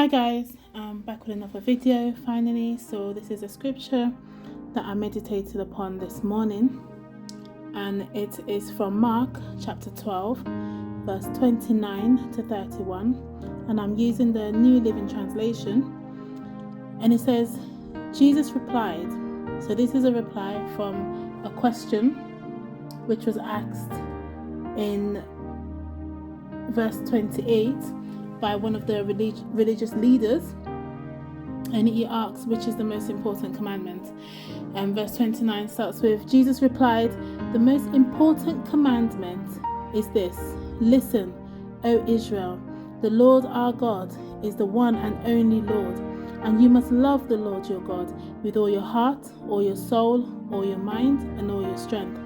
Hi guys, I'm back with another video finally. So this is a scripture that I meditated upon this morning, and it is from Mark chapter 12 verse 29 to 31, and I'm using the New Living Translation. And it says, Jesus replied. So this is a reply from a question which was asked in verse 28 by one of the religious leaders, and he asks, which is the most important commandment? And verse 29 starts with, Jesus replied, the most important commandment is this: listen, O Israel, the Lord our God is the one and only Lord, and you must love the Lord your God with all your heart, all your soul, all your mind, and all your strength.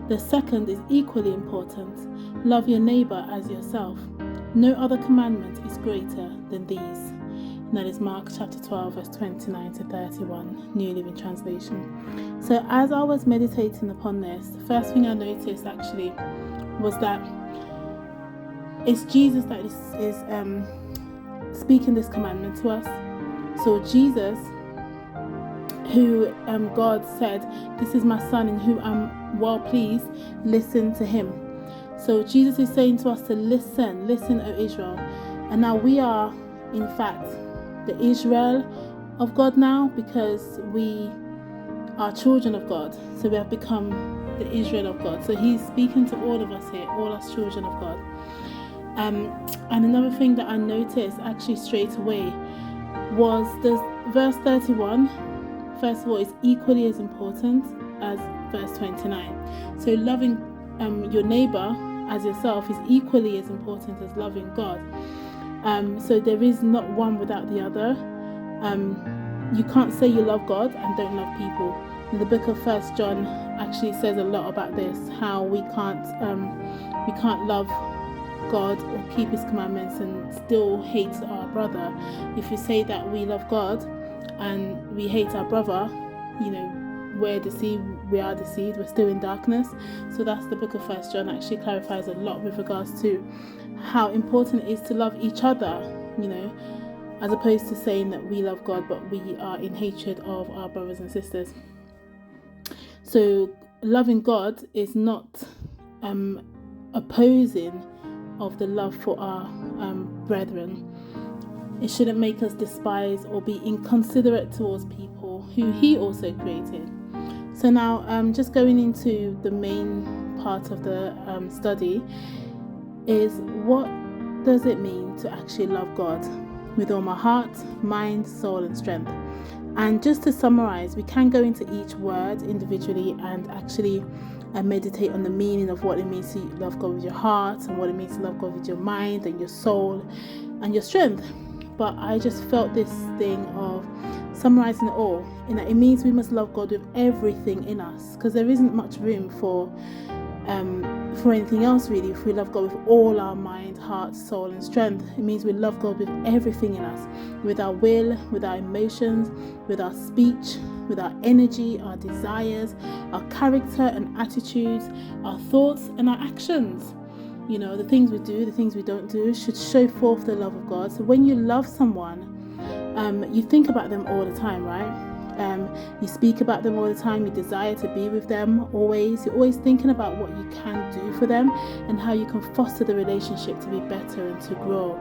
The second is equally important: love your neighbor as yourself. No other commandment is greater than these. And that is Mark chapter 12 verse 29 to 31, New Living Translation. So as I was meditating upon this, the first thing I noticed actually was that it's Jesus that is speaking this commandment to us. So Jesus, who God said, this is my son in whom I'm well pleased, listen to him. So Jesus is saying to us to listen, O Israel. And now we are, in fact, the Israel of God now, because we are children of God. So we have become the Israel of God. So he's speaking to all of us here, all us children of God. And another thing that I noticed actually straight away was this verse 31. First of all, is equally as important as verse 29. So loving your neighbor as yourself is equally as important as loving God. So there is not one without the other. You can't say you love God and don't love people. And the book of 1 John actually says a lot about this, how we can't love God or keep his commandments and still hate our brother. If you say that we love God and we hate our brother, we're deceived, we are deceived, we're still in darkness. So that's the book of 1 John actually clarifies a lot with regards to how important it is to love each other, as opposed to saying that we love God but we are in hatred of our brothers and sisters. So loving God is not opposing of the love for our brethren. It shouldn't make us despise or be inconsiderate towards people who he also created. So now just going into the main part of the study is, what does it mean to actually love God with all my heart, mind, soul and strength? And just to summarize, we can go into each word individually and actually meditate on the meaning of what it means to love God with your heart and what it means to love God with your mind and your soul and your strength. But I just felt this thing of summarizing it all in that it means we must love God with everything in us, because there isn't much room for anything else really. If we love God with all our mind, heart, soul and strength, it means we love God with everything in us, with our will, with our emotions, with our speech, with our energy, our desires, our character and attitudes, our thoughts and our actions. The things we do, the things we don't do should show forth the love of God. So when you love someone, you think about them all the time, right? You speak about them all the time. You desire to be with them always. You're always thinking about what you can do for them and how you can foster the relationship to be better and to grow,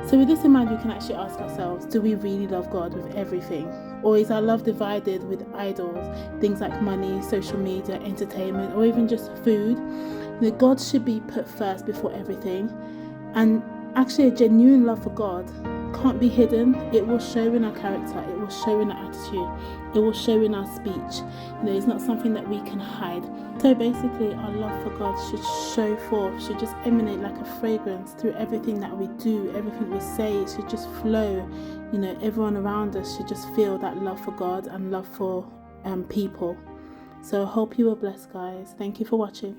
So with this in mind, we can actually ask ourselves, do we really love God with everything? Or is our love divided with idols, things like money, social media, entertainment, or even just food? God should be put first before everything. And actually a genuine love for God can't be hidden. It will show in our character, it will show in our attitude, it will show in our speech. It's not something that we can hide. So basically our love for God should show forth, should just emanate like a fragrance through everything that we do, everything we say. It should just flow. Everyone around us should just feel that love for God and love for people. So I hope you were blessed, guys. Thank you for watching.